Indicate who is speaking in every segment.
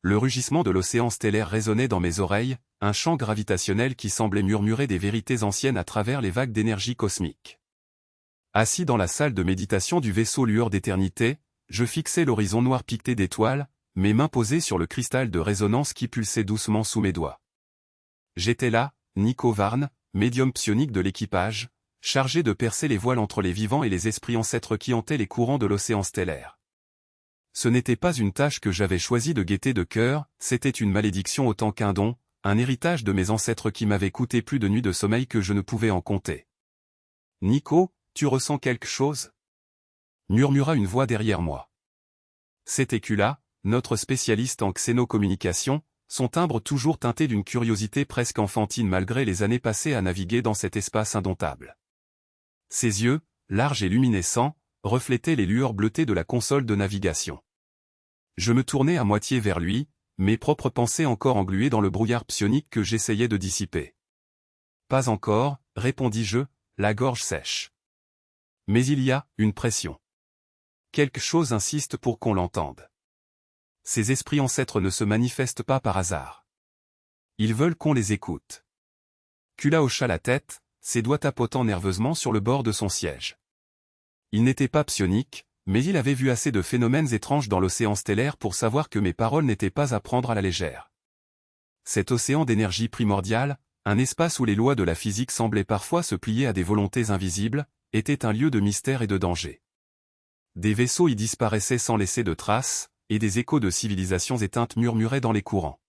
Speaker 1: le rugissement de l'océan stellaire résonnait dans mes oreilles, un chant gravitationnel qui semblait murmurer des vérités anciennes à travers les vagues d'énergie cosmique. Assis dans la salle de méditation du vaisseau lueur d'éternité, je fixais l'horizon noir piqueté d'étoiles, mes mains posées sur le cristal de résonance qui pulsait doucement sous mes doigts. J'étais là, Nico Varn, médium psionique de l'équipage, chargé de percer les voiles entre les vivants et les esprits ancêtres qui hantaient les courants de l'océan stellaire. Ce n'était pas une tâche que j'avais choisi de gaieté de cœur, c'était une malédiction autant qu'un don, un héritage de mes ancêtres qui m'avait coûté plus de nuits de sommeil que je ne pouvais en compter. « Nico, tu ressens quelque chose ?» murmura une voix derrière moi. C'était Kula, notre spécialiste en xénocommunication, son timbre toujours teinté d'une curiosité presque enfantine malgré les années passées à naviguer dans cet espace indomptable. Ses yeux, larges et luminescents, reflétaient les lueurs bleutées de la console de navigation. Je me tournai à moitié vers lui, mes propres pensées encore engluées dans le brouillard psionique que j'essayais de dissiper. « Pas encore, répondis-je, la gorge sèche. Mais il y a une pression. Quelque chose insiste pour qu'on l'entende. Ces esprits ancêtres ne se manifestent pas par hasard. Ils veulent qu'on les écoute. » Kula hocha la tête, ses doigts tapotant nerveusement sur le bord de son siège. Il n'était pas psionique, mais il avait vu assez de phénomènes étranges dans l'océan stellaire pour savoir que mes paroles n'étaient pas à prendre à la légère. Cet océan d'énergie primordiale, un espace où les lois de la physique semblaient parfois se plier à des volontés invisibles, était un lieu de mystère et de danger. Des vaisseaux y disparaissaient sans laisser de traces, et des échos de civilisations éteintes murmuraient dans les courants.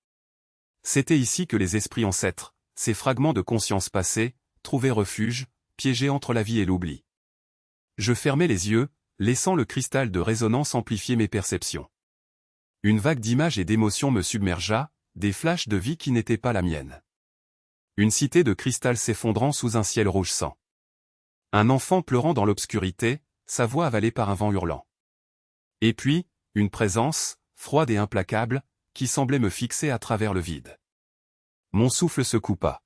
Speaker 1: C'était ici que les esprits ancêtres, ces fragments de conscience passée, trouvaient refuge, piégés entre la vie et l'oubli. Je fermai les yeux, laissant le cristal de résonance amplifier mes perceptions. Une vague d'images et d'émotions me submergea, des flashs de vie qui n'étaient pas la mienne. Une cité de cristal s'effondrant sous un ciel rouge sang. Un enfant pleurant dans l'obscurité, sa voix avalée par un vent hurlant. Et puis, une présence, froide et implacable, qui semblait me fixer à travers le vide. Mon souffle se coupa.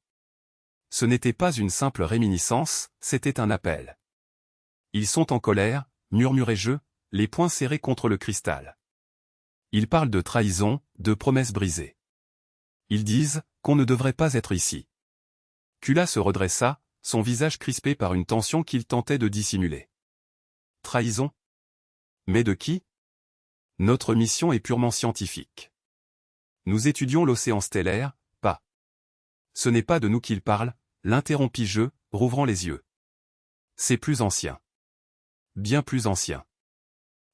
Speaker 1: Ce n'était pas une simple réminiscence, c'était un appel. Ils sont en colère, murmurai-je, les poings serrés contre le cristal. Ils parlent de trahison, de promesses brisées. Ils disent qu'on ne devrait pas être ici. Kula se redressa, son visage crispé par une tension qu'il tentait de dissimuler. Trahison? Mais de qui? Notre mission est purement scientifique. Nous étudions l'océan stellaire, pas. Ce n'est pas de nous qu'il parle, l'interrompis-je, rouvrant les yeux. C'est plus ancien. Bien plus ancien.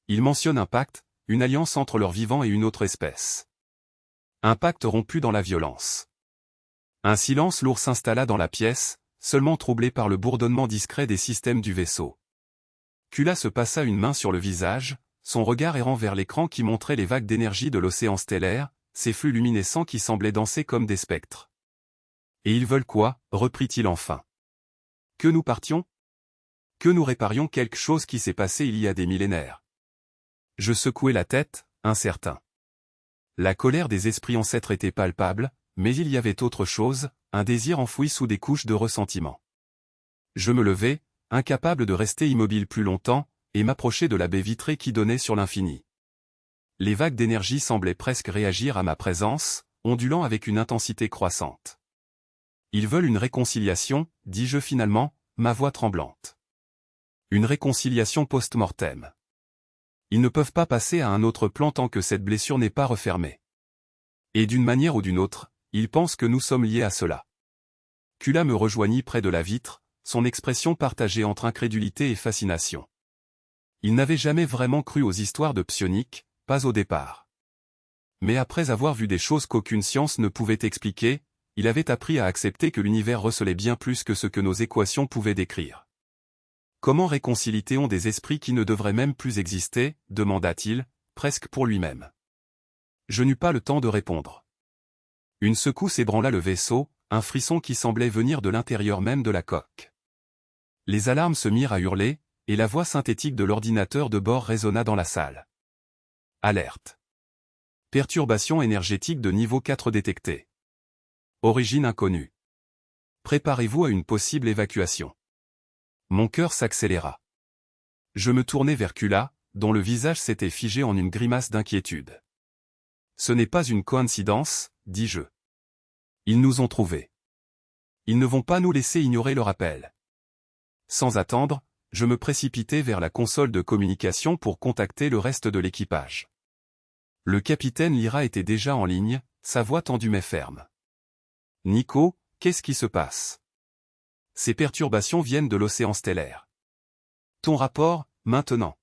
Speaker 1: Il mentionne un pacte, une alliance entre leurs vivants et une autre espèce. Un pacte rompu dans la violence. Un silence lourd s'installa dans la pièce, seulement troublé par le bourdonnement discret des systèmes du vaisseau. Kula se passa une main sur le visage, son regard errant vers l'écran qui montrait les vagues d'énergie de l'océan stellaire, ces flux luminescents qui semblaient danser comme des spectres. « Et ils veulent quoi ?» reprit-il enfin. « Que nous partions ? Que nous réparions quelque chose qui s'est passé il y a des millénaires. » Je secouai la tête, incertain. La colère des esprits ancêtres était palpable, mais il y avait autre chose, un désir enfoui sous des couches de ressentiment. Je me levai, incapable de rester immobile plus longtemps, et m'approchai de la baie vitrée qui donnait sur l'infini. Les vagues d'énergie semblaient presque réagir à ma présence, ondulant avec une intensité croissante. « Ils veulent une réconciliation, dis-je finalement, ma voix tremblante. Une réconciliation post-mortem. Ils ne peuvent pas passer à un autre plan tant que cette blessure n'est pas refermée. Et d'une manière ou d'une autre, ils pensent que nous sommes liés à cela. » Kula me rejoignit près de la vitre, son expression partagée entre incrédulité et fascination. Il n'avait jamais vraiment cru aux histoires de psionique, pas au départ. Mais après avoir vu des choses qu'aucune science ne pouvait expliquer, il avait appris à accepter que l'univers recelait bien plus que ce que nos équations pouvaient décrire. Comment réconcilie-t-on des esprits qui ne devraient même plus exister, demanda-t-il, presque pour lui-même. Je n'eus pas le temps de répondre. Une secousse ébranla le vaisseau, un frisson qui semblait venir de l'intérieur même de la coque. Les alarmes se mirent à hurler, et la voix synthétique de l'ordinateur de bord résonna dans la salle. Alerte. Perturbation énergétique de niveau 4 détectée. Origine inconnue. Préparez-vous à une possible évacuation. Mon cœur s'accéléra. Je me tournai vers Kula, dont le visage s'était figé en une grimace d'inquiétude. Ce n'est pas une coïncidence, dis-je. Ils nous ont trouvés. Ils ne vont pas nous laisser ignorer leur appel. Sans attendre, je me précipitai vers la console de communication pour contacter le reste de l'équipage. Le capitaine Lyra était déjà en ligne, sa voix tendue mais ferme. « Nico, qu'est-ce qui se passe ? Ces perturbations viennent de l'océan stellaire. Ton rapport, maintenant. »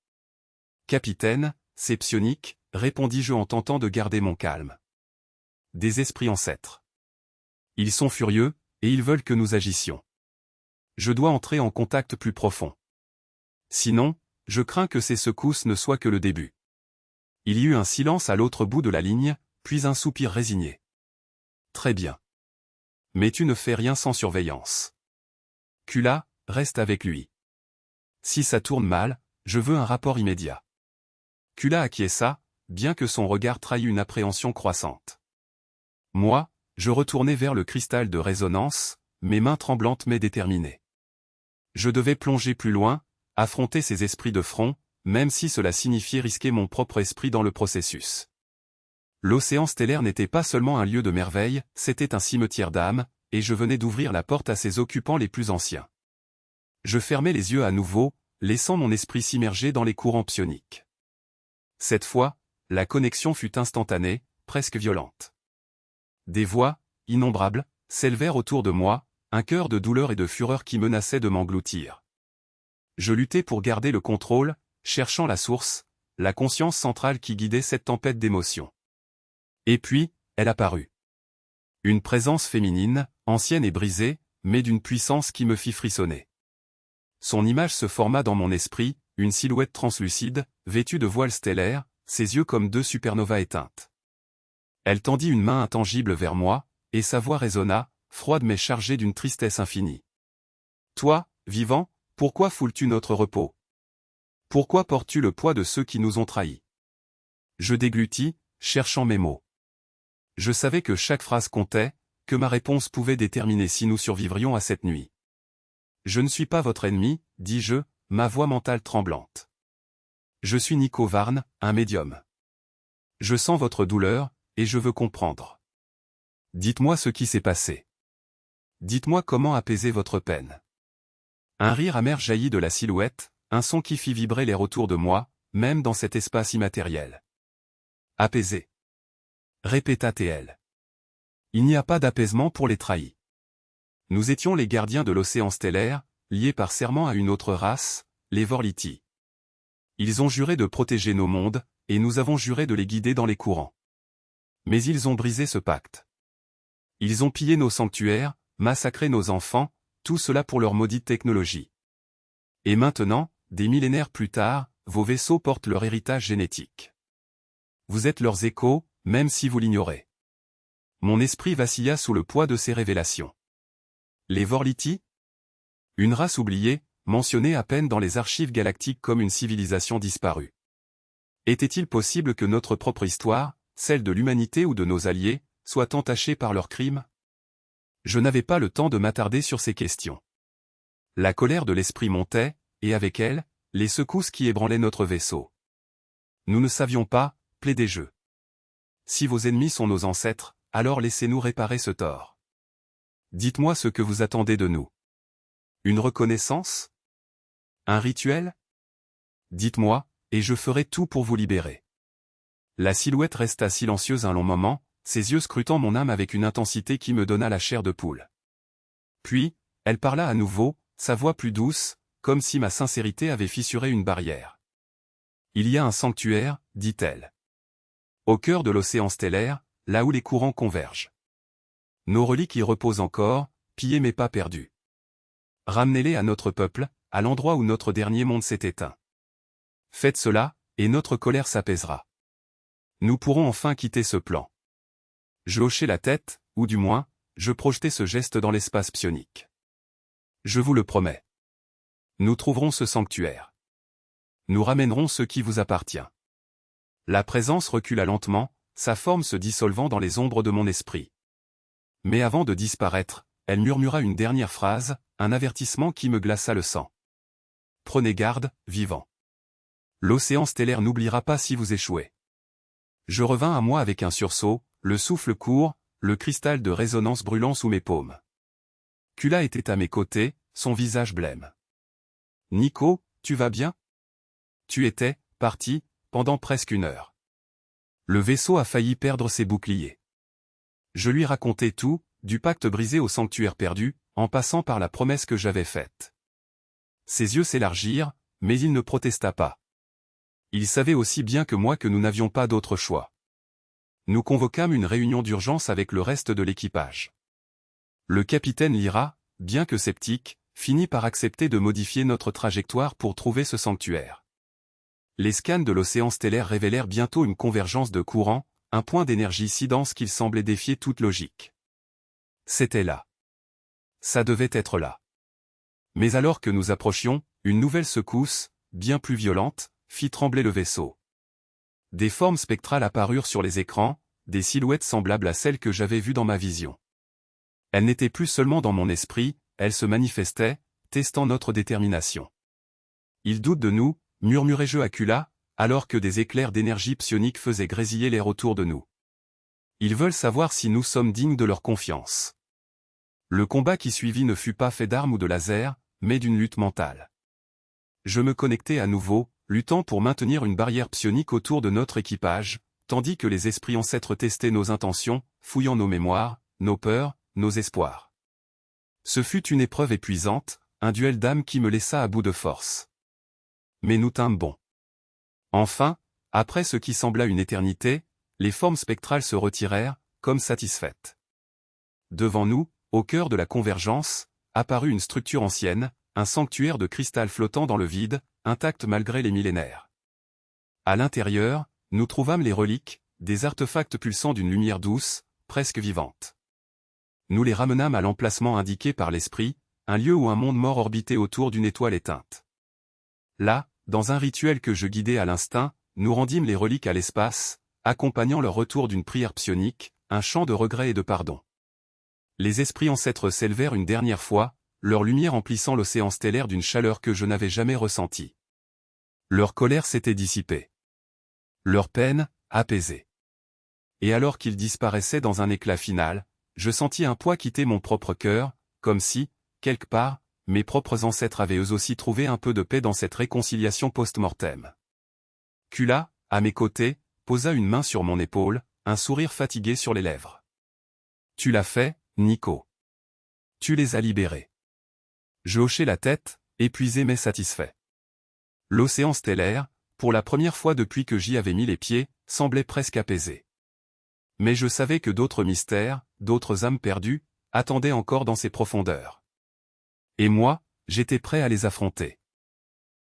Speaker 1: « Capitaine, c'est psionique, répondis-je en tentant de garder mon calme. Des esprits ancêtres. Ils sont furieux, et ils veulent que nous agissions. Je dois entrer en contact plus profond. Sinon, je crains que ces secousses ne soient que le début. Il y eut un silence à l'autre bout de la ligne, puis un soupir résigné. Très bien. Mais tu ne fais rien sans surveillance. Kula, reste avec lui. Si ça tourne mal, je veux un rapport immédiat. Kula acquiesça, bien que son regard trahît une appréhension croissante. Moi, je retournai vers le cristal de résonance, mes mains tremblantes mais déterminées. Je devais plonger plus loin, affronter ces esprits de front, même si cela signifiait risquer mon propre esprit dans le processus. L'océan stellaire n'était pas seulement un lieu de merveille, c'était un cimetière d'âmes, et je venais d'ouvrir la porte à ses occupants les plus anciens. Je fermai les yeux à nouveau, laissant mon esprit s'immerger dans les courants psioniques. Cette fois, la connexion fut instantanée, presque violente. Des voix, innombrables, s'élevèrent autour de moi, un chœur de douleur et de fureur qui menaçait de m'engloutir. Je luttai pour garder le contrôle, cherchant la source, la conscience centrale qui guidait cette tempête d'émotions. Et puis, elle apparut. Une présence féminine, ancienne et brisée, mais d'une puissance qui me fit frissonner. Son image se forma dans mon esprit, une silhouette translucide, vêtue de voiles stellaires, ses yeux comme deux supernovas éteintes. Elle tendit une main intangible vers moi, et sa voix résonna, froide mais chargée d'une tristesse infinie. « Toi, vivant, pourquoi foules-tu notre repos? Pourquoi portes-tu le poids de ceux qui nous ont trahis ?» Je déglutis, cherchant mes mots. Je savais que chaque phrase comptait, que ma réponse pouvait déterminer si nous survivrions à cette nuit. « Je ne suis pas votre ennemi, dis-je, ma voix mentale tremblante. Je suis Nico Varn, un médium. Je sens votre douleur, et je veux comprendre. Dites-moi ce qui s'est passé. Dites-moi comment apaiser votre peine. » Un rire amer jaillit de la silhouette, un son qui fit vibrer l'air autour de moi, même dans cet espace immatériel. « Apaiser. » répéta TL. Il n'y a pas d'apaisement pour les trahis. Nous étions les gardiens de l'océan stellaire, liés par serment à une autre race, les Vorliti. Ils ont juré de protéger nos mondes, et nous avons juré de les guider dans les courants. Mais ils ont brisé ce pacte. Ils ont pillé nos sanctuaires, massacré nos enfants, tout cela pour leur maudite technologie. Et maintenant, des millénaires plus tard, vos vaisseaux portent leur héritage génétique. Vous êtes leurs échos, même si vous l'ignorez. Mon esprit vacilla sous le poids de ces révélations. Les Vorliti ? Une race oubliée, mentionnée à peine dans les archives galactiques comme une civilisation disparue. Était-il possible que notre propre histoire, celle de l'humanité ou de nos alliés, soit entachée par leurs crimes? Je n'avais pas le temps de m'attarder sur ces questions. La colère de l'esprit montait, et avec elle, les secousses qui ébranlaient notre vaisseau. Nous ne savions pas, plaidai-je. Si vos ennemis sont nos ancêtres, alors laissez-nous réparer ce tort. Dites-moi ce que vous attendez de nous. Une reconnaissance? Un rituel? Dites-moi, et je ferai tout pour vous libérer. La silhouette resta silencieuse un long moment, ses yeux scrutant mon âme avec une intensité qui me donna la chair de poule. Puis, elle parla à nouveau, sa voix plus douce, comme si ma sincérité avait fissuré une barrière. Il y a un sanctuaire, dit-elle. Au cœur de l'océan stellaire, là où les courants convergent. Nos reliques y reposent encore, pillées mais pas perdues. Ramenez-les à notre peuple, à l'endroit où notre dernier monde s'est éteint. Faites cela, et notre colère s'apaisera. Nous pourrons enfin quitter ce plan. Je hochai la tête, ou du moins, je projetai ce geste dans l'espace psionique. Je vous le promets. Nous trouverons ce sanctuaire. Nous ramènerons ce qui vous appartient. La présence recula lentement, sa forme se dissolvant dans les ombres de mon esprit. Mais avant de disparaître, elle murmura une dernière phrase, un avertissement qui me glaça le sang. Prenez garde, vivant. L'océan stellaire n'oubliera pas si vous échouez. Je revins à moi avec un sursaut, le souffle court, le cristal de résonance brûlant sous mes paumes. Kula était à mes côtés, son visage blême. « Nico, tu vas bien? Tu étais parti pendant presque 1 heure. Le vaisseau a failli perdre ses boucliers. » Je lui racontai tout, du pacte brisé au sanctuaire perdu, en passant par la promesse que j'avais faite. Ses yeux s'élargirent, mais il ne protesta pas. Il savait aussi bien que moi que nous n'avions pas d'autre choix. Nous convoquâmes une réunion d'urgence avec le reste de l'équipage. Le capitaine Lyra, bien que sceptique, finit par accepter de modifier notre trajectoire pour trouver ce sanctuaire. Les scans de l'océan stellaire révélèrent bientôt une convergence de courants, un point d'énergie si dense qu'il semblait défier toute logique. C'était là. Ça devait être là. Mais alors que nous approchions, une nouvelle secousse, bien plus violente, fit trembler le vaisseau. Des formes spectrales apparurent sur les écrans, des silhouettes semblables à celles que j'avais vues dans ma vision. Elles n'étaient plus seulement dans mon esprit, elles se manifestaient, testant notre détermination. « Ils doutent de nous », murmurai-je à Kula, alors que des éclairs d'énergie psionique faisaient grésiller l'air autour de nous. « Ils veulent savoir si nous sommes dignes de leur confiance. » Le combat qui suivit ne fut pas fait d'armes ou de lasers, mais d'une lutte mentale. Je me connectai à nouveau, luttant pour maintenir une barrière psionique autour de notre équipage, tandis que les esprits ancêtres testaient nos intentions, fouillant nos mémoires, nos peurs, nos espoirs. Ce fut une épreuve épuisante, un duel d'âme qui me laissa à bout de force. Mais nous tînmes bon. Enfin, après ce qui sembla une éternité, les formes spectrales se retirèrent, comme satisfaites. Devant nous, au cœur de la convergence, apparut une structure ancienne, un sanctuaire de cristal flottant dans le vide, intact malgré les millénaires. À l'intérieur, nous trouvâmes les reliques, des artefacts pulsant d'une lumière douce, presque vivante. Nous les ramenâmes à l'emplacement indiqué par l'esprit, un lieu où un monde mort orbitait autour d'une étoile éteinte. Là, dans un rituel que je guidais à l'instinct, nous rendîmes les reliques à l'espace, accompagnant leur retour d'une prière psionique, un chant de regret et de pardon. Les esprits ancêtres s'élevèrent une dernière fois, leur lumière emplissant l'océan stellaire d'une chaleur que je n'avais jamais ressentie. Leur colère s'était dissipée. Leur peine, apaisée. Et alors qu'ils disparaissaient dans un éclat final, je sentis un poids quitter mon propre cœur, comme si, quelque part, mes propres ancêtres avaient eux aussi trouvé un peu de paix dans cette réconciliation post-mortem. Kula, à mes côtés, posa une main sur mon épaule, un sourire fatigué sur les lèvres. « Tu l'as fait, Nico. Tu les as libérés. » Je hochai la tête, épuisé mais satisfait. L'océan stellaire, pour la première fois depuis que j'y avais mis les pieds, semblait presque apaisé. Mais je savais que d'autres mystères, d'autres âmes perdues, attendaient encore dans ses profondeurs. Et moi, j'étais prêt à les affronter.